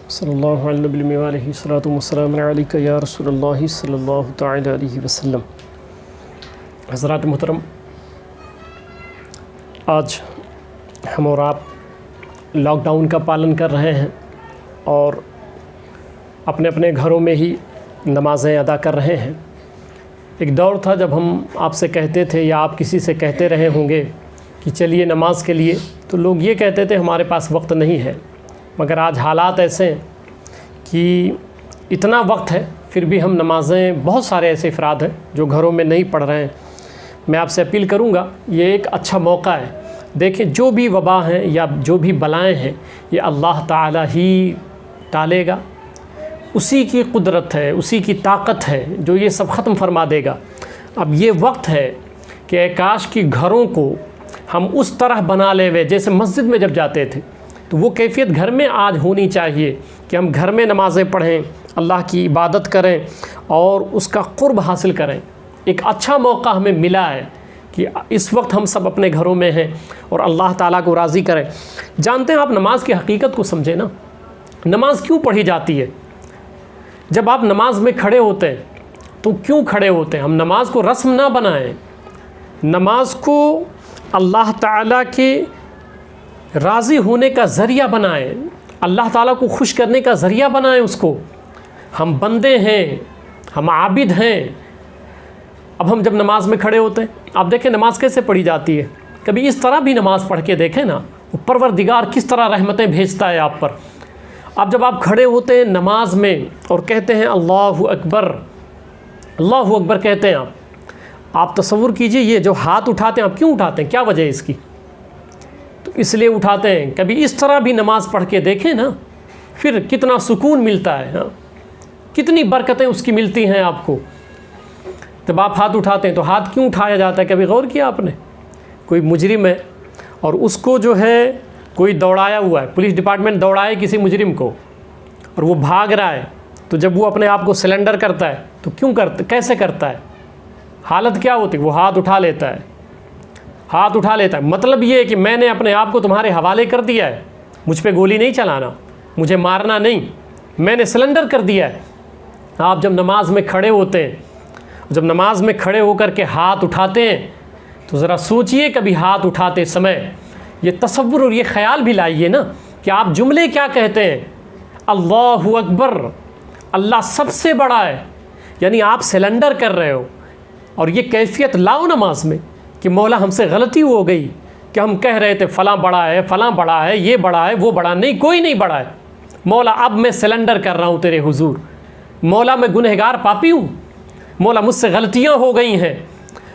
صلی اللہ علیہ وآلہ صلاۃ والسلام علیک یا رسول اللہ صلی اللہ تعالی علیہ وسلم۔ حضرات محترم، آج ہم اور آپ لاک ڈاؤن کا پالن کر رہے ہیں اور اپنے اپنے گھروں میں ہی نمازیں ادا کر رہے ہیں۔ ایک دور تھا جب ہم آپ سے کہتے تھے یا آپ کسی سے کہتے رہے ہوں گے کہ چلیے نماز کے لیے، تو لوگ یہ کہتے تھے ہمارے پاس وقت نہیں ہے۔ مگر آج حالات ایسے ہیں کہ اتنا وقت ہے پھر بھی ہم نمازیں، بہت سارے ایسے افراد ہیں جو گھروں میں نہیں پڑھ رہے ہیں۔ میں آپ سے اپیل کروں گا، یہ ایک اچھا موقع ہے۔ دیکھیں، جو بھی وبا ہیں یا جو بھی بلائیں ہیں، یہ اللہ تعالی ہی ٹالے گا۔ اسی کی قدرت ہے، اسی کی طاقت ہے جو یہ سب ختم فرما دے گا۔ اب یہ وقت ہے کہ کاش کی گھروں کو ہم اس طرح بنا لے ہوئے جیسے مسجد میں جب جاتے تھے، تو وہ کیفیت گھر میں آج ہونی چاہیے کہ ہم گھر میں نمازیں پڑھیں، اللہ کی عبادت کریں اور اس کا قرب حاصل کریں۔ ایک اچھا موقع ہمیں ملا ہے کہ اس وقت ہم سب اپنے گھروں میں ہیں اور اللہ تعالیٰ کو راضی کریں۔ جانتے ہیں آپ نماز کی حقیقت کو سمجھیں نا، نماز کیوں پڑھی جاتی ہے؟ جب آپ نماز میں کھڑے ہوتے ہیں تو کیوں کھڑے ہوتے ہیں؟ ہم نماز کو رسم نہ بنائیں، نماز کو اللہ تعالیٰ کے راضی ہونے کا ذریعہ بنائیں، اللہ تعالیٰ کو خوش کرنے کا ذریعہ بنائیں اس کو۔ ہم بندے ہیں، ہم عابد ہیں۔ اب ہم جب نماز میں کھڑے ہوتے ہیں، آپ دیکھیں نماز کیسے پڑھی جاتی ہے۔ کبھی اس طرح بھی نماز پڑھ کے دیکھیں نا، وہ پروردگار کس طرح رحمتیں بھیجتا ہے آپ پر۔ اب جب آپ کھڑے ہوتے ہیں نماز میں اور کہتے ہیں اللہ اکبر، اللہ اکبر کہتے ہیں آپ تصور کیجئے، یہ جو ہاتھ اٹھاتے ہیں آپ کیوں اٹھاتے ہیں؟ کیا وجہ ہے اس کی؟ تو اس لیے اٹھاتے ہیں۔ کبھی اس طرح بھی نماز پڑھ کے دیکھیں نا، پھر کتنا سکون ملتا ہے، ہاں کتنی برکتیں اس کی ملتی ہیں آپ کو۔ جب آپ ہاتھ اٹھاتے ہیں تو ہاتھ کیوں اٹھایا جاتا ہے؟ کبھی غور کیا آپ نے؟ کوئی مجرم ہے اور اس کو جو ہے کوئی دوڑایا ہوا ہے، پولیس ڈپارٹمنٹ دوڑائے کسی مجرم کو اور وہ بھاگ رہا ہے، تو جب وہ اپنے آپ کو سلنڈر کرتا ہے تو کیوں کرتا، کیسے کرتا ہے؟ حالت کیا ہوتی ہے؟ وہ ہاتھ اٹھا لیتا ہے، ہاتھ اٹھا لیتا ہے۔ مطلب یہ ہے کہ میں نے اپنے آپ کو تمہارے حوالے کر دیا ہے، مجھ پہ گولی نہیں چلانا، مجھے مارنا نہیں، میں نے سلنڈر کر دیا ہے۔ آپ جب نماز میں کھڑے ہوتے ہیں، جب نماز میں کھڑے ہو کر کے ہاتھ اٹھاتے ہیں تو ذرا سوچئے، کبھی ہاتھ اٹھاتے سمے یہ تصور اور یہ خیال بھی لائیے نا کہ آپ جملے کیا کہتے ہیں؟ اللہ اکبر، اللہ سب سے بڑا ہے، یعنی آپ سلنڈر کر رہے ہو۔ اور یہ کیفیت لاؤ نماز میں کہ مولا ہم سے غلطی ہو گئی کہ ہم کہہ رہے تھے فلاں بڑا ہے، فلاں بڑا ہے، یہ بڑا ہے، وہ بڑا نہیں، کوئی نہیں بڑا ہے۔ مولا اب میں سلنڈر کر رہا ہوں تیرے حضور۔ مولا میں گنہگار پاپی ہوں، مولا مجھ سے غلطیاں ہو گئی ہیں،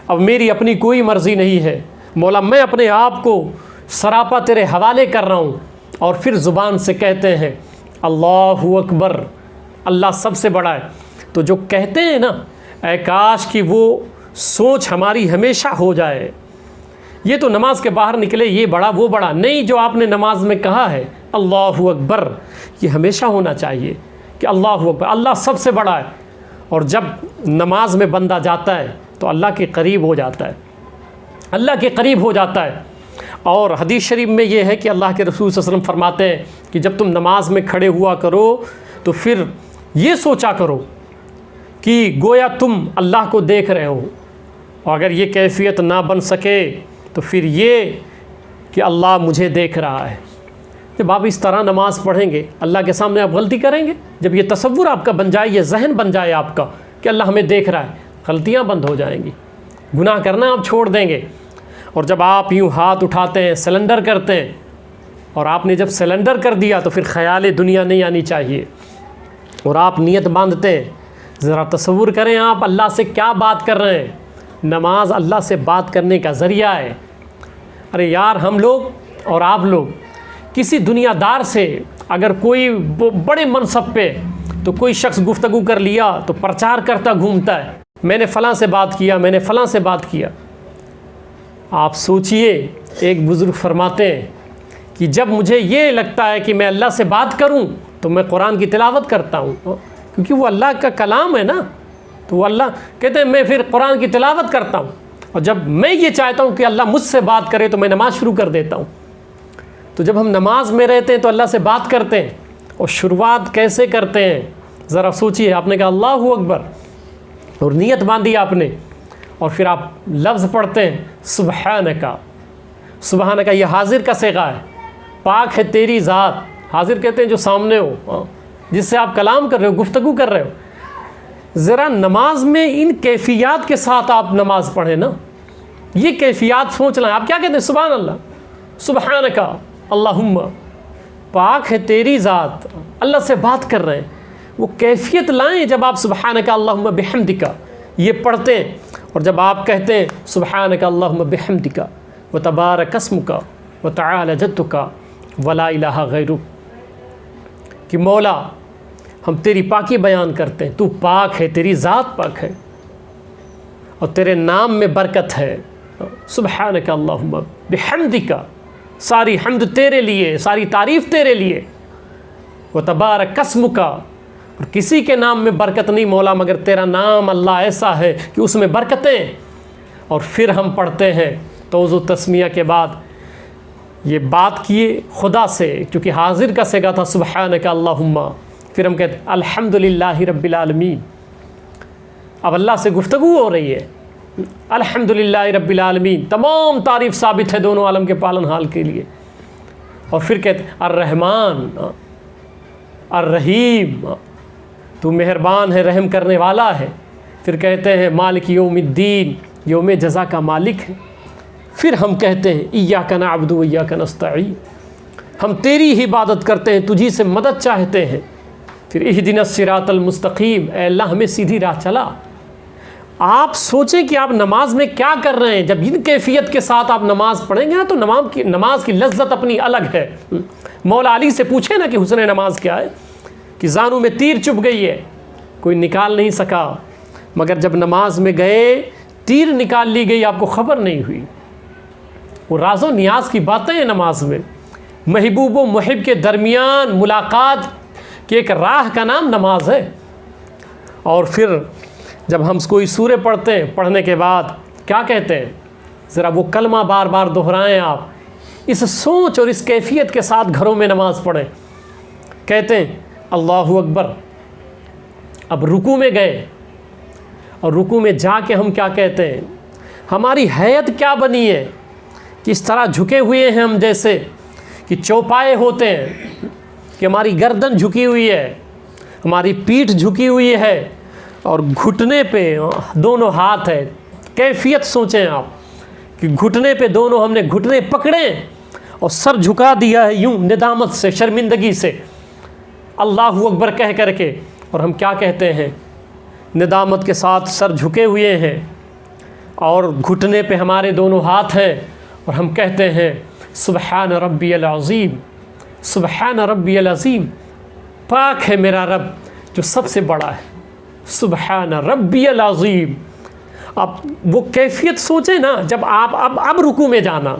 اب میری اپنی کوئی مرضی نہیں ہے۔ مولا میں اپنے آپ کو سراپا تیرے حوالے کر رہا ہوں۔ اور پھر زبان سے کہتے ہیں اللہ اکبر، اللہ سب سے بڑا ہے۔ تو جو کہتے ہیں نا، اے کاش کہ وہ سوچ ہماری ہمیشہ ہو جائے۔ یہ تو نماز کے باہر نکلے یہ بڑا وہ بڑا نہیں، جو آپ نے نماز میں کہا ہے اللہ اکبر، یہ ہمیشہ ہونا چاہیے کہ اللہ اکبر، اللہ سب سے بڑا ہے۔ اور جب نماز میں بندہ جاتا ہے تو اللہ کے قریب ہو جاتا ہے، اللہ کے قریب ہو جاتا ہے۔ اور حدیث شریف میں یہ ہے کہ اللہ کے رسول صلی اللہ علیہ وسلم فرماتے ہیں کہ جب تم نماز میں کھڑے ہوا کرو تو پھر یہ سوچا کرو کہ گویا تم اللہ کو دیکھ رہے ہو، اور اگر یہ کیفیت نہ بن سکے تو پھر یہ کہ اللہ مجھے دیکھ رہا ہے۔ جب آپ اس طرح نماز پڑھیں گے، اللہ کے سامنے آپ غلطی کریں گے؟ جب یہ تصور آپ کا بن جائے، یہ ذہن بن جائے آپ کا کہ اللہ ہمیں دیکھ رہا ہے، غلطیاں بند ہو جائیں گی، گناہ کرنا آپ چھوڑ دیں گے۔ اور جب آپ یوں ہاتھ اٹھاتے ہیں، سلنڈر کرتے ہیں، اور آپ نے جب سلنڈر کر دیا تو پھر خیال دنیا نہیں آنی چاہیے، اور آپ نیت باندھتے ہیں۔ ذرا تصور کریں آپ اللہ سے کیا بات کر رہے ہیں۔ نماز اللہ سے بات کرنے کا ذریعہ ہے۔ ارے یار، ہم لوگ اور آپ لوگ کسی دنیا دار سے اگر کوئی بڑے منصب پہ تو کوئی شخص گفتگو کر لیا تو پرچار کرتا گھومتا ہے، میں نے فلاں سے بات کیا، میں نے فلاں سے بات کیا۔ آپ سوچئے، ایک بزرگ فرماتے ہیں کہ جب مجھے یہ لگتا ہے کہ میں اللہ سے بات کروں تو میں قرآن کی تلاوت کرتا ہوں، کیونکہ وہ اللہ کا کلام ہے نا، تو وہ اللہ کہتے ہیں میں پھر قرآن کی تلاوت کرتا ہوں۔ اور جب میں یہ چاہتا ہوں کہ اللہ مجھ سے بات کرے تو میں نماز شروع کر دیتا ہوں۔ تو جب ہم نماز میں رہتے ہیں تو اللہ سے بات کرتے ہیں، اور شروعات کیسے کرتے ہیں ذرا سوچیے. آپ نے کہا اللہ اکبر اور نیت باندھی آپ نے, اور پھر آپ لفظ پڑھتے ہیں سبحانک. سبحانک یہ حاضر کا صیغہ ہے, پاک ہے تیری ذات. حاضر کہتے ہیں جو سامنے ہو, جس سے آپ کلام کر رہے ہو, گفتگو کر رہے ہو. ذرا نماز میں ان کیفیات کے ساتھ آپ نماز پڑھیں نا, یہ کیفیات سوچ لیں. آپ کیا کہتے ہیں سبحان اللہ, سبحانک اللہم, پاک ہے تیری ذات, اللہ سے بات کر رہے ہیں. وہ کیفیت لائیں جب آپ سبحانک اللہم بحمدک یہ پڑھتے ہیں, اور جب آپ کہتے ہیں سبحانک اللہم بحمدک وتبارک اسمک وتعالی جدک ولا الہ غیرک, کہ مولا ہم تیری پاکی بیان کرتے ہیں, تو پاک ہے, تیری ذات پاک ہے, اور تیرے نام میں برکت ہے. سبحانک اللہم بحمدک, ساری حمد تیرے لیے, ساری تعریف تیرے لیے. وتبارک اسمک, اور کسی کے نام میں برکت نہیں مولا مگر تیرا نام اللہ ایسا ہے کہ اس میں برکتیں. اور پھر ہم پڑھتے ہیں توضو تسمیہ کے بعد یہ بات کیے خدا سے, کیونکہ حاضر کا صیغہ تھا سبحانک اللہم. پھر ہم کہتے ہیں الحمدللہ رب العالمین. اب اللہ سے گفتگو ہو رہی ہے, الحمدللہ رب العالمین, تمام تعریف ثابت ہے دونوں عالم کے پالن حال کے لیے. اور پھر کہتے ہیں الرحمن الرحیم, تو مہربان ہے, رحم کرنے والا ہے. پھر کہتے ہیں مالک یوم الدین, یوم جزا کا مالک ہے. پھر ہم کہتے ہیں ایاک نعبد و ایاک نستعین, ہم تیری ہی عبادت کرتے ہیں, تجھی سے مدد چاہتے ہیں. پھر اہدنا الصراط المستقیم, اے اللہ ہمیں سیدھی راہ چلا. آپ سوچیں کہ آپ نماز میں کیا کر رہے ہیں. جب ان کیفیت کے ساتھ آپ نماز پڑھیں گے نا تو نماز کی لذت اپنی الگ ہے. مولا علی سے پوچھیں نا کہ حسن نماز کیا ہے, کہ زانوں میں تیر چبھ گئی ہے, کوئی نکال نہیں سکا, مگر جب نماز میں گئے تیر نکال لی گئی, آپ کو خبر نہیں ہوئی. وہ راز و نیاز کی باتیں ہیں نماز میں. محبوب و محب کے درمیان ملاقات کی ایک راہ کا نام نماز ہے. اور پھر جب ہم کوئی سورے پڑھتے ہیں, پڑھنے کے بعد کیا کہتے ہیں, ذرا وہ کلمہ بار بار دہرائیں. آپ اس سوچ اور اس کیفیت کے ساتھ گھروں میں نماز پڑھیں. کہتے ہیں اللہ اکبر. اب رکوع میں گئے, اور رکوع میں جا کے ہم کیا کہتے ہیں, ہماری حیت کیا بنی ہے, کس طرح جھکے ہوئے ہیں ہم, جیسے کہ چوپائے ہوتے ہیں, کہ ہماری گردن جھکی ہوئی ہے, ہماری پیٹھ جھکی ہوئی ہے, اور گھٹنے پہ دونوں ہاتھ ہے. کیفیت سوچیں آپ کہ گھٹنے پہ دونوں ہم نے گھٹنے پکڑے اور سر جھکا دیا ہے یوں ندامت سے, شرمندگی سے, اللہ اکبر کہہ کر کے. اور ہم کیا کہتے ہیں, ندامت کے ساتھ سر جھکے ہوئے ہیں اور گھٹنے پہ ہمارے دونوں ہاتھ ہیں, اور ہم کہتے ہیں سبحان ربی العظیم, سبحان ربی العظیم, پاک ہے میرا رب جو سب سے بڑا ہے, سبحان ربی العظیم. اب وہ کیفیت سوچیں نا, جب آپ اب رکوع میں جانا,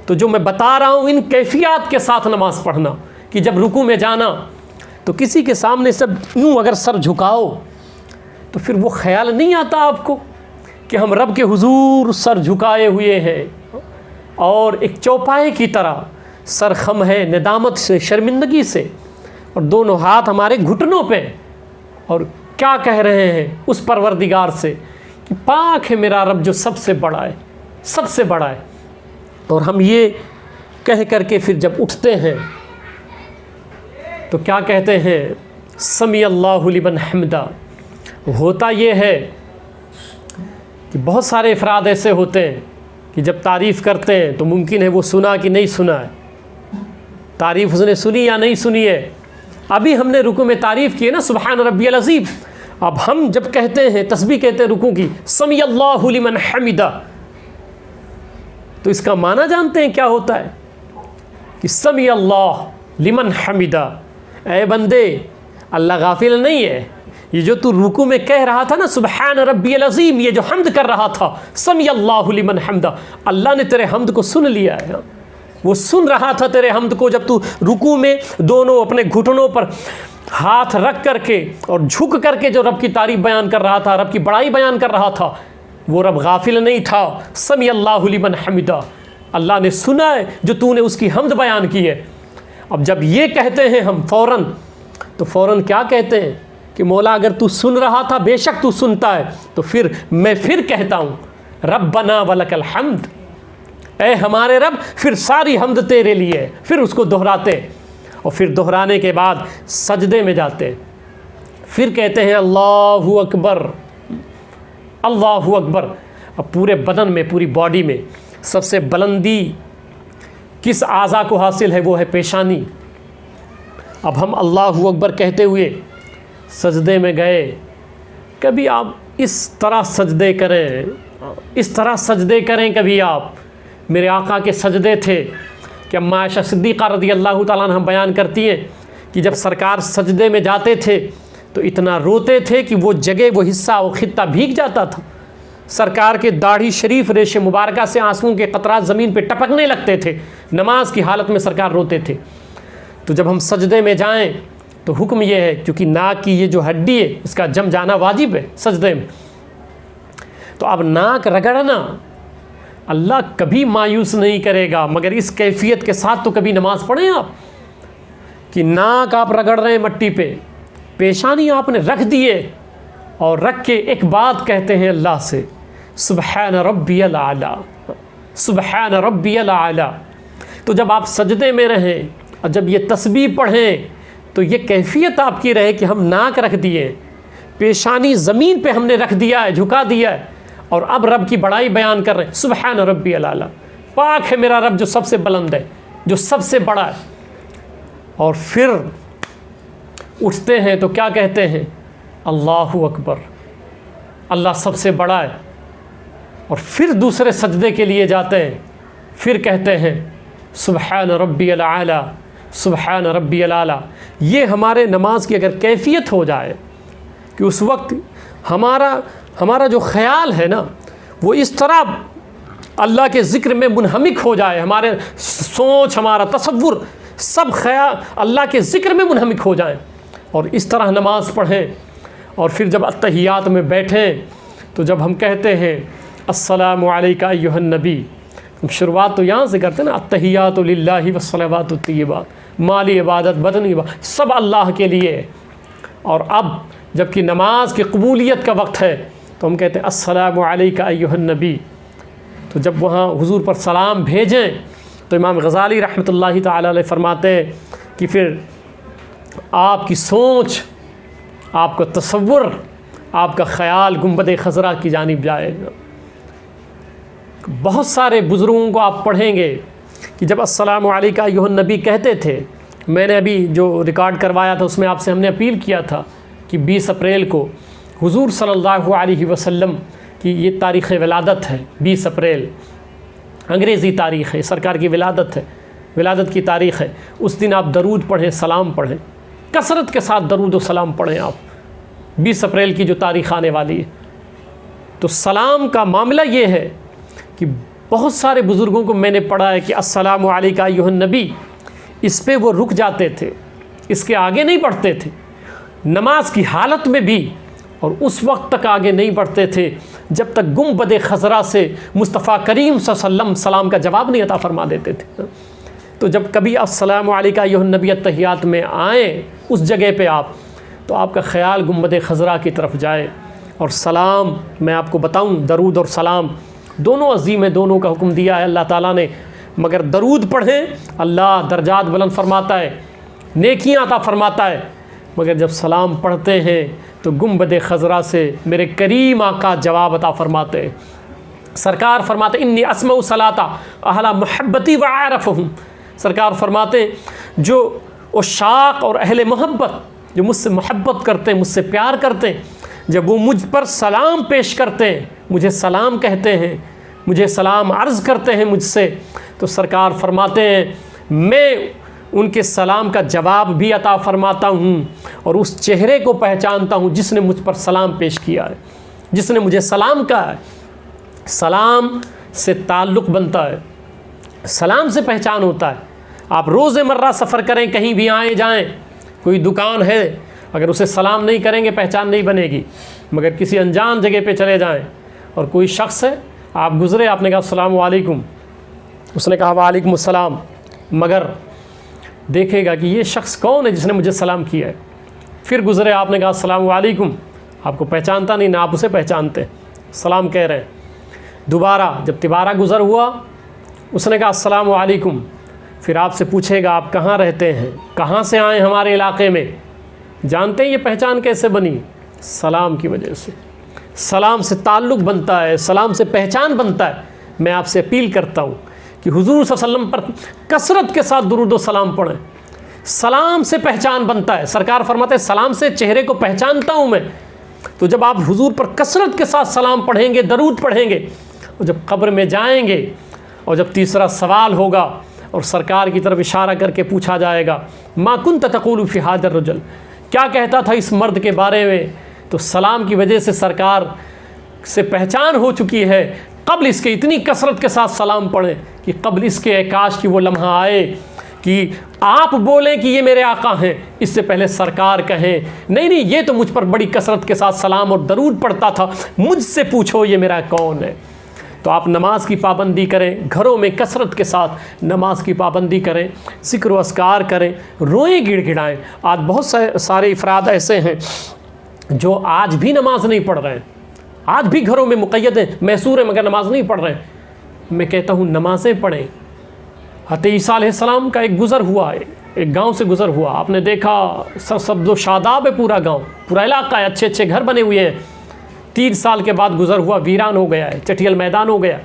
تو جو میں بتا رہا ہوں ان کیفیات کے ساتھ نماز پڑھنا, کہ جب رکوع میں جانا تو کسی کے سامنے سب یوں اگر سر جھکاؤ تو پھر وہ خیال نہیں آتا آپ کو کہ ہم رب کے حضور سر جھکائے ہوئے ہیں, اور ایک چوپائے کی طرح سر خم ہے ندامت سے, شرمندگی سے, اور دونوں ہاتھ ہمارے گھٹنوں پہ, اور کیا کہہ رہے ہیں اس پروردگار سے کہ پاک ہے میرا رب جو سب سے بڑا ہے, سب سے بڑا ہے. اور ہم یہ کہہ کر کے پھر جب اٹھتے ہیں تو کیا کہتے ہیں, سمیع اللہ لمن حمدہ. ہوتا یہ ہے کہ بہت سارے افراد ایسے ہوتے ہیں کہ جب تعریف کرتے ہیں تو ممکن ہے وہ سنا کہ نہیں سنا ہے, تعریف اس نے سنی یا نہیں سنی ہے. ابھی ہم نے رکوع میں تعریف کی ہے نا سبحان ربی العظیم, اب ہم جب کہتے ہیں تسبیح کہتے ہیں رکوع کی سمیع اللہ لمن حمدہ, تو اس کا معنی جانتے ہیں کیا ہوتا ہے, کہ سمیع اللہ لمن حمدہ. اے بندے, اللہ غافل نہیں ہے. یہ جو تو رکوع میں کہہ رہا تھا نا سبحان ربی العظیم, یہ جو حمد کر رہا تھا سمیع اللہ لمن حمدہ, اللہ نے تیرے حمد کو سن لیا ہے. وہ سن رہا تھا تیرے حمد کو جب تو رکوع میں دونوں اپنے گھٹنوں پر ہاتھ رکھ کر کے اور جھک کر کے جو رب کی تعریف بیان کر رہا تھا, رب کی بڑائی بیان کر رہا تھا. وہ رب غافل نہیں تھا. سمیع اللہ لمن حمدہ, اللہ نے سنا ہے جو تو نے اس کی حمد بیان کی ہے. اب جب یہ کہتے ہیں ہم فوراً کیا کہتے ہیں کہ مولا اگر تو سن رہا تھا، بے شک تو سنتا ہے، تو پھر میں کہتا ہوں ربنا ولک الحمد، اے ہمارے رب، پھر ساری حمد تیرے لیے، پھر اس کو دہراتے، اور پھر دہرانے کے بعد سجدے میں جاتے، پھر کہتے ہیں اللہ اکبر اللہ اکبر۔ اب پورے بدن میں، پوری باڈی میں سب سے بلندی کس اعضاء کو حاصل ہے؟ وہ ہے پیشانی۔ اب ہم اللہ اکبر کہتے ہوئے سجدے میں گئے، کبھی آپ اس طرح سجدے کریں کبھی آپ، میرے آقا کے سجدے تھے کہ اما عائشہ صدیقہ رضی اللہ تعالیٰ عنہ بیان کرتی ہیں کہ جب سرکار سجدے میں جاتے تھے تو اتنا روتے تھے کہ وہ جگہ، وہ حصہ، وہ خطہ بھیگ جاتا تھا، سرکار کے داڑھی شریف ریش مبارکہ سے آنسوؤں کے قطرات زمین پہ ٹپکنے لگتے تھے، نماز کی حالت میں سرکار روتے تھے۔ تو جب ہم سجدے میں جائیں تو حکم یہ ہے، کیونکہ ناک کی یہ جو ہڈی ہے اس کا جم جانا واجب ہے سجدے میں، تو اب ناک رگڑنا اللہ کبھی مایوس نہیں کرے گا، مگر اس کیفیت کے ساتھ تو کبھی نماز پڑھیں آپ کہ ناک آپ رگڑ رہے ہیں مٹی پہ، پیشانی آپ نے رکھ دیے، اور رکھ کے ایک بات کہتے ہیں اللہ سے، سبحان ربی الاعلیٰ، سبحان ربی الاعلیٰ۔ تو جب آپ سجدے میں رہیں اور جب یہ تسبیح پڑھیں تو یہ کیفیت آپ کی رہے کہ ہم ناک رکھ دیے، پیشانی زمین پہ ہم نے رکھ دیا ہے، جھکا دیا ہے، اور اب رب کی بڑائی بیان کر رہے ہیں، سبحان ربی الاعلیٰ، پاک ہے میرا رب جو سب سے بلند ہے، جو سب سے بڑا ہے۔ اور پھر اٹھتے ہیں تو کیا کہتے ہیں؟ اللہ اکبر، اللہ سب سے بڑا ہے، اور پھر دوسرے سجدے کے لیے جاتے ہیں، پھر کہتے ہیں سبحان ربی الاعلیٰ، سبحان ربی الاعلیٰ۔ یہ ہمارے نماز کی اگر کیفیت ہو جائے کہ اس وقت ہمارا جو خیال ہے نا وہ اس طرح اللہ کے ذکر میں منہمک ہو جائے، ہمارے سوچ، ہمارا تصور، سب خیال اللہ کے ذکر میں منہمک ہو جائیں، اور اس طرح نماز پڑھیں، اور پھر جب اتحیات میں بیٹھیں تو جب ہم کہتے ہیں السلام علیکہ ایھا النبی، ہم شروعات تو یہاں سے کرتے ہیں نا، التحیات للہ والصلوات الطیبات، مالی عبادت، بدنی عبادت، سب اللہ کے لیے۔ اور اب جب کہ نماز کی قبولیت کا وقت ہے تو ہم کہتے ہیں السلام علیکہ ایھا النبی۔ تو جب وہاں حضور پر سلام بھیجیں تو امام غزالی رحمۃ اللہ تعالی علیہ فرماتے ہیں کہ پھر آپ کی سوچ، آپ کا تصور، آپ کا خیال گنبد خضرا کی جانب جائے گا۔ بہت سارے بزرگوں کو آپ پڑھیں گے کہ جب السلام علیکہ ایھا النبی کہتے تھے، میں نے ابھی جو ریکارڈ کروایا تھا اس میں آپ سے ہم نے اپیل کیا تھا کہ 20 اپریل کو حضور صلی اللہ علیہ وسلم کی یہ تاریخ ولادت ہے، 20 اپریل انگریزی تاریخ ہے، سرکار کی ولادت ہے، ولادت کی تاریخ ہے۔ اس دن آپ درود پڑھیں، سلام پڑھیں، کثرت کے ساتھ درود و سلام پڑھیں آپ 20 اپریل کی جو تاریخ آنے والی ہے۔ تو سلام کا معاملہ یہ ہے کہ بہت سارے بزرگوں کو میں نے پڑھا ہے کہ السلام علیکہ ایھا النبی، اس پہ وہ رک جاتے تھے، اس کے آگے نہیں بڑھتے تھے، نماز کی حالت میں بھی، اور اس وقت تک آگے نہیں بڑھتے تھے جب تک گنبد خضرا سے مصطفیٰ کریم صلی اللہ علیہ وسلم سلام کا جواب نہیں عطا فرما دیتے تھے۔ تو جب کبھی السلام علیکہ ایھا النبی اتحیات میں آئیں اس جگہ پہ آپ، تو آپ کا خیال گنبد خضرا کی طرف جائے، اور سلام میں آپ کو بتاؤں، درود اور سلام دونوں عظیم ہیں، دونوں کا حکم دیا ہے اللہ تعالیٰ نے، مگر درود پڑھیں اللہ درجات بلند فرماتا ہے، نیکیاں عطا فرماتا ہے، مگر جب سلام پڑھتے ہیں تو گنبد خضرا سے میرے کریم آقا جواب عطا فرماتے ہیں۔ سرکار فرماتے انی اسمع صلاۃ اہل محبتی وعارفہم، سرکار فرماتے ہیں جو عشاق اور اہل محبت جو مجھ سے محبت کرتے ہیں، مجھ سے پیار کرتے ہیں، جب وہ مجھ پر سلام پیش کرتے ہیں، مجھے سلام کہتے ہیں، مجھے سلام عرض کرتے ہیں مجھ سے، تو سرکار فرماتے ہیں میں ان کے سلام کا جواب بھی عطا فرماتا ہوں، اور اس چہرے کو پہچانتا ہوں جس نے مجھ پر سلام پیش کیا ہے، جس نے مجھے سلام کہا ہے۔ سلام سے تعلق بنتا ہے، سلام سے پہچان ہوتا ہے۔ آپ روز مرہ سفر کریں، کہیں بھی آئیں جائیں، کوئی دکان ہے، اگر اسے سلام نہیں کریں گے پہچان نہیں بنے گی، مگر کسی انجان جگہ پہ چلے جائیں اور کوئی شخص ہے، آپ گزرے، آپ نے کہا السلام علیکم، اس نے کہا وعلیکم السلام، مگر دیکھے گا کہ یہ شخص کون ہے جس نے مجھے سلام کیا ہے. پھر گزرے، آپ نے کہا السلام علیکم، آپ کو پہچانتا نہیں، نہ آپ اسے پہچانتے، سلام کہہ رہے ہیں. دوبارہ جب تبارہ گزر ہوا، اس نے کہا السلام علیکم. پھر آپ سے پوچھے گا آپ کہاں رہتے ہیں، کہاں سے آئے ہمارے علاقے میں. جانتے ہیں یہ پہچان کیسے بنی؟ سلام کی وجہ سے. سلام سے تعلق بنتا ہے، سلام سے پہچان بنتا ہے. میں آپ سے اپیل کرتا ہوں کہ حضور صلی اللہ علیہ وسلم پر کثرت کے ساتھ درود و سلام پڑھیں. سلام سے پہچان بنتا ہے. سرکار فرماتے ہیں سلام سے چہرے کو پہچانتا ہوں میں. تو جب آپ حضور پر کثرت کے ساتھ سلام پڑھیں گے، درود پڑھیں گے، اور جب قبر میں جائیں گے، اور جب تیسرا سوال ہوگا اور سرکار کی طرف اشارہ کر کے پوچھا جائے گا ما کنت تقول فی ھذا الرجل، کیا کہتا تھا اس مرد کے بارے میں، تو سلام کی وجہ سے سرکار سے پہچان ہو چکی ہے. قبل اس کے اتنی کثرت کے ساتھ سلام پڑھیں کہ قبل اس کے کاش کی وہ لمحہ آئے کہ آپ بولیں کہ یہ میرے آقا ہیں، اس سے پہلے سرکار کہیں نہیں نہیں یہ تو مجھ پر بڑی کثرت کے ساتھ سلام اور درود پڑھتا تھا، مجھ سے پوچھو یہ میرا کون ہے. تو آپ نماز کی پابندی کریں، گھروں میں کثرت کے ساتھ نماز کی پابندی کریں، ذکر و اذکار کریں، روئیں گڑ گڑائیں. آج بہت سارے افراد ایسے ہیں جو آج بھی نماز نہیں پڑھ رہے ہیں، آج بھی گھروں میں مقید ہیں، محصور ہیں مگر نماز نہیں پڑھ رہے ہیں. میں کہتا ہوں نمازیں پڑھیں. حضرت عیسیٰ علیہ السلام کا ایک گزر ہوا ہے، ایک گاؤں سے گزر ہوا، آپ نے دیکھا سبز و شاداب ہے پورا گاؤں، پورا علاقہ ہے، اچھے اچھے گھر بنے ہوئے ہیں. 3 سال کے بعد گزر ہوا، ویران ہو گیا ہے، چٹیل میدان ہو گیا.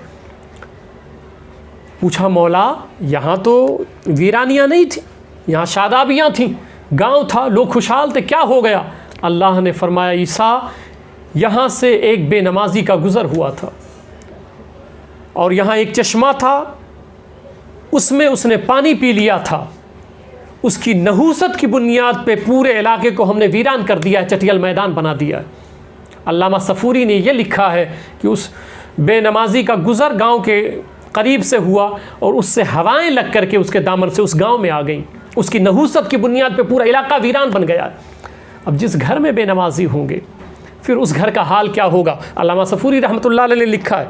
پوچھا مولا یہاں تو ویرانیاں نہیں تھیں، یہاں شادابیاں تھیں، گاؤں تھا، لوگ خوشحال تھے، کیا ہو گیا؟ اللہ نے فرمایا عیسیٰ یہاں سے ایک بے نمازی کا گزر ہوا تھا، اور یہاں ایک چشمہ تھا، اس میں اس نے پانی پی لیا تھا، اس کی نحوست کی بنیاد پہ پورے علاقے کو ہم نے ویران کر دیا ہے، چٹیل میدان بنا دیا ہے. علامہ صفوری نے یہ لکھا ہے کہ اس بے نمازی کا گزر گاؤں کے قریب سے ہوا اور اس سے ہوائیں لگ کر کے اس کے دامن سے اس گاؤں میں آ گئیں، اس کی نحوست کی بنیاد پہ پورا علاقہ ویران بن گیا. اب جس گھر میں بے نمازی ہوں گے پھر اس گھر کا حال کیا ہوگا؟ علامہ صفوری رحمۃ اللہ علیہ نے لکھا ہے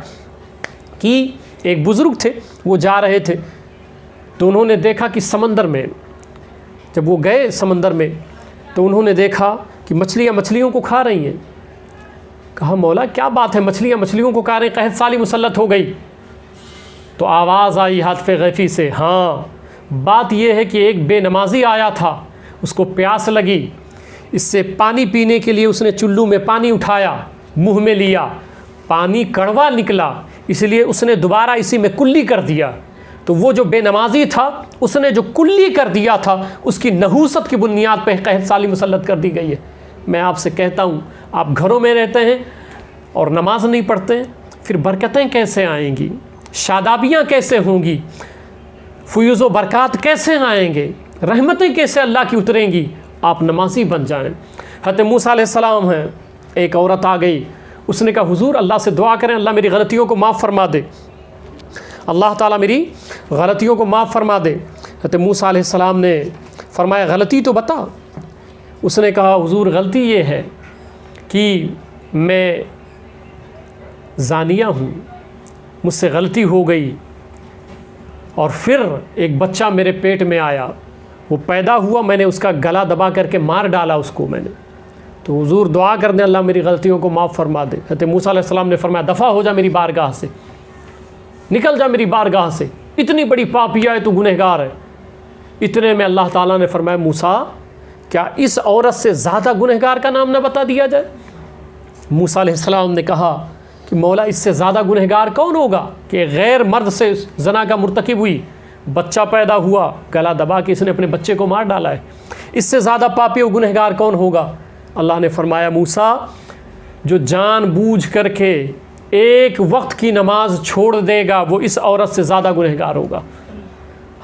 کہ ایک بزرگ تھے، وہ جا رہے تھے تو انہوں نے دیکھا کہ سمندر میں، جب وہ گئے سمندر میں تو انہوں نے دیکھا کہ مچھلیاں مچھلیوں کو کھا رہی ہیں. کہا مولا کیا بات ہے، مچھلیاں مچھلیوں کو کھا رہی ہیں، قحط سالی مسلط ہو گئی. تو آواز آئی ہاتف غیفی سے، ہاں بات یہ ہے کہ ایک بے نمازی آیا تھا، اس کو پیاس لگی، اس سے پانی پینے کے لیے اس نے چلو میں پانی اٹھایا، منہ میں لیا، پانی کڑوا نکلا، اس لیے اس نے دوبارہ اسی میں کلی کر دیا. تو وہ جو بے نمازی تھا اس نے جو کلی کر دیا تھا اس کی نحوست کی بنیاد پہ قحط سالی مسلط کر دی گئی ہے. میں آپ سے کہتا ہوں آپ گھروں میں رہتے ہیں اور نماز نہیں پڑھتے، پھر برکتیں کیسے آئیں گی، شادابیاں کیسے ہوں گی، فیوز و برکات کیسے آئیں گے، رحمتیں کیسے اللہ کی اتریں گی؟ آپ نمازی بن جائیں. حضرت موسیٰ علیہ السلام ہیں، ایک عورت آ گئی، اس نے کہا حضور اللہ سے دعا کریں اللہ میری غلطیوں کو معاف فرما دے، اللہ تعالیٰ میری غلطیوں کو معاف فرما دے. حضرت موسیٰ علیہ السلام نے فرمایا غلطی تو بتا. اس نے کہا حضور غلطی یہ ہے کہ میں زانیہ ہوں، مجھ سے غلطی ہو گئی، اور پھر ایک بچہ میرے پیٹ میں آیا، وہ پیدا ہوا، میں نے اس کا گلا دبا کر کے مار ڈالا اس کو میں نے. تو حضور دعا کر دیں اللہ میری غلطیوں کو معاف فرما دے. حضرت موسیٰ علیہ السلام نے فرمایا دفع ہو جا میری بارگاہ سے، نکل جا میری بارگاہ سے، اتنی بڑی پاپیہ ہے تو گنہگار ہے. اتنے میں اللہ تعالیٰ نے فرمایا موسیٰ کیا اس عورت سے زیادہ گنہگار کا نام نہ بتا دیا جائے؟ موسیٰ علیہ السلام نے کہا کہ مولا اس سے زیادہ گنہگار کون ہوگا کہ غیر مرد سے زنا کا مرتکب ہوئی، بچہ پیدا ہوا، گلا دبا کے اس نے اپنے بچے کو مار ڈالا ہے، اس سے زیادہ پاپی و گنہگار کون ہوگا؟ اللہ نے فرمایا موسیٰ جو جان بوجھ کر کے ایک وقت کی نماز چھوڑ دے گا وہ اس عورت سے زیادہ گنہگار ہوگا.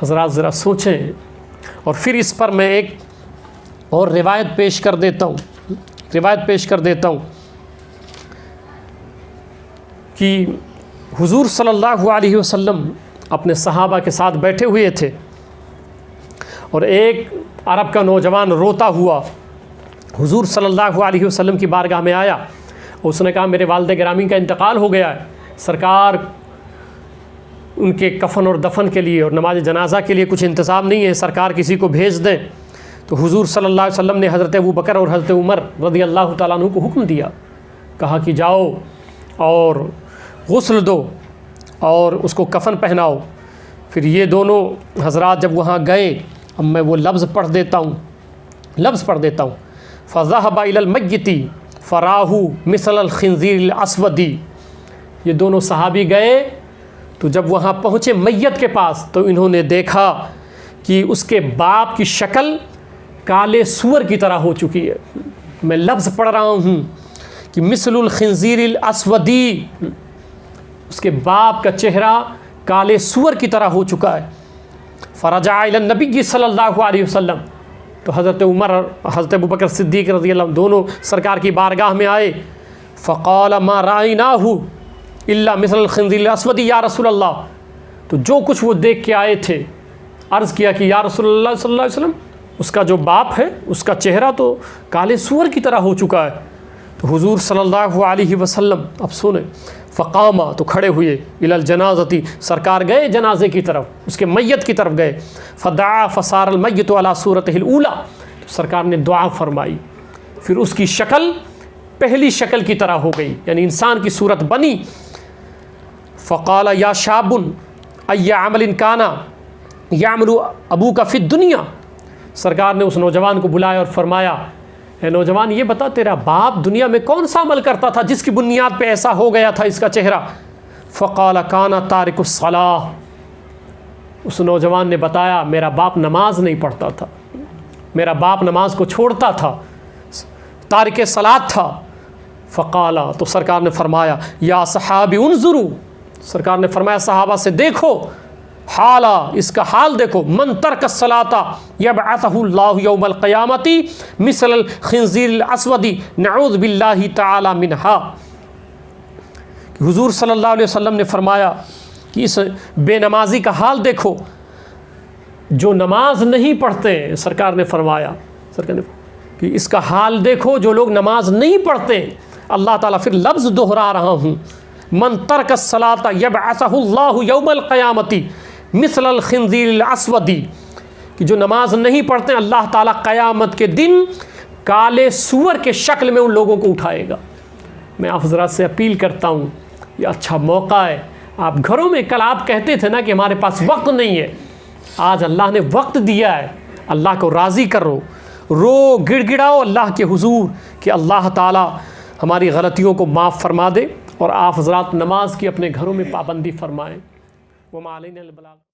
حضرات ذرا سوچیں. اور پھر اس پر میں ایک اور روایت پیش کر دیتا ہوں کہ حضور صلی اللہ علیہ وسلم اپنے صحابہ کے ساتھ بیٹھے ہوئے تھے اور ایک عرب کا نوجوان روتا ہوا حضور صلی اللہ علیہ وسلم کی بارگاہ میں آیا. اس نے کہا میرے والد گرامی کا انتقال ہو گیا ہے، سرکار ان کے کفن اور دفن کے لیے اور نماز جنازہ کے لیے کچھ انتظام نہیں ہے، سرکار کسی کو بھیج دیں، تو حضور صلی اللہ علیہ وسلم نے حضرت ابوبکر اور حضرت عمر رضی اللہ تعالیٰ عنہ کو حکم دیا، کہا کہ جاؤ اور غسل دو اور اس کو کفن پہناؤ۔ پھر یہ دونوں حضرات جب وہاں گئے، اب میں وہ لفظ پڑھ دیتا ہوں فَذَهَبَ إِلَى الْمَيِّتِ فَرَاهُ مِثْلَ الْخِنْزِيرِ الْأَسْوَدِ۔ یہ دونوں صحابی گئے تو جب وہاں پہنچے میت کے پاس تو انہوں نے دیکھا کہ اس کے باپ کی شکل کالے سور کی طرح ہو چکی ہے۔ میں لفظ پڑھ رہا ہوں کہ مثل الخنزیر الاسودی، اس کے باپ کا چہرہ کالے سور کی طرح ہو چکا ہے۔ فرجع الی النبی صلی اللہ علیہ وسلم، تو حضرت عمر اور حضرت ابوبکر صدیق رضی اللہ عنہ دونوں سرکار کی بارگاہ میں آئے۔ فقال ما رأیناہ الا مثل الخنزیر الاسود یا رسول اللہ، تو جو کچھ وہ دیکھ کے آئے تھے عرض کیا کہ یا رسول اللہ صلی اللہ علیہ وسلم، اس کا جو باپ ہے اس کا چہرہ تو کالے سور کی طرح ہو چکا ہے۔ تو حضور صلی اللہ علیہ وسلم اب سنیں، فقامہ، تو کھڑے ہوئے، الی الجنازتی، سرکار گئے جنازے کی طرف، اس کے میت کی طرف گئے۔ فدعا فصار المیت علی صورتہ الاولی، تو سرکار نے دعا فرمائی، پھر اس کی شکل پہلی شکل کی طرح ہو گئی، یعنی انسان کی صورت بنی۔ فقال یا شاب ای عمل کانا یعمل ابوک فی الدنیا، سرکار نے اس نوجوان کو بلایا اور فرمایا، اے نوجوان یہ بتا تیرا باپ دنیا میں کون سا عمل کرتا تھا جس کی بنیاد پہ ایسا ہو گیا تھا اس کا چہرہ؟ فقال کانا تارک الصلاۃ، اس نوجوان نے بتایا میرا باپ نماز نہیں پڑھتا تھا، میرا باپ نماز کو چھوڑتا تھا، تارک صلاۃ تھا۔ فقال، تو سرکار نے فرمایا یا صحابی انظروا، سرکار نے فرمایا صحابہ سے دیکھو، حالا، اس کا حال دیکھو، من ترک الصلاۃ یبعثہ اللہ یوم القیامۃ مثل الخنزیر الاسود نعوذ باللہ تعالی منہا۔ حضور صلی اللہ علیہ وسلم نے فرمایا کہ اس بے نمازی کا حال دیکھو، جو نماز نہیں پڑھتے، سرکار نے فرمایا کہ اس کا حال دیکھو جو لوگ نماز نہیں پڑھتے۔ اللہ تعالیٰ پھر لفظ دہرا رہا ہوں، من ترک الصلاۃ یبعثہ اللہ یوم القیامۃ مثل الخنزیر الاسود، کہ جو نماز نہیں پڑھتے اللہ تعالیٰ قیامت کے دن کالے سور کے شکل میں ان لوگوں کو اٹھائے گا۔ میں آپ حضرات سے اپیل کرتا ہوں، یہ اچھا موقع ہے، آپ گھروں میں، کل آپ کہتے تھے نا کہ ہمارے پاس وقت نہیں ہے، آج اللہ نے وقت دیا ہے، اللہ کو راضی کرو، رو گڑ گڑاؤ اللہ کے حضور کہ اللہ تعالیٰ ہماری غلطیوں کو معاف فرما دے، اور آپ حضرات نماز کی اپنے گھروں میں پابندی فرمائیں۔ وما علینا البلاغ۔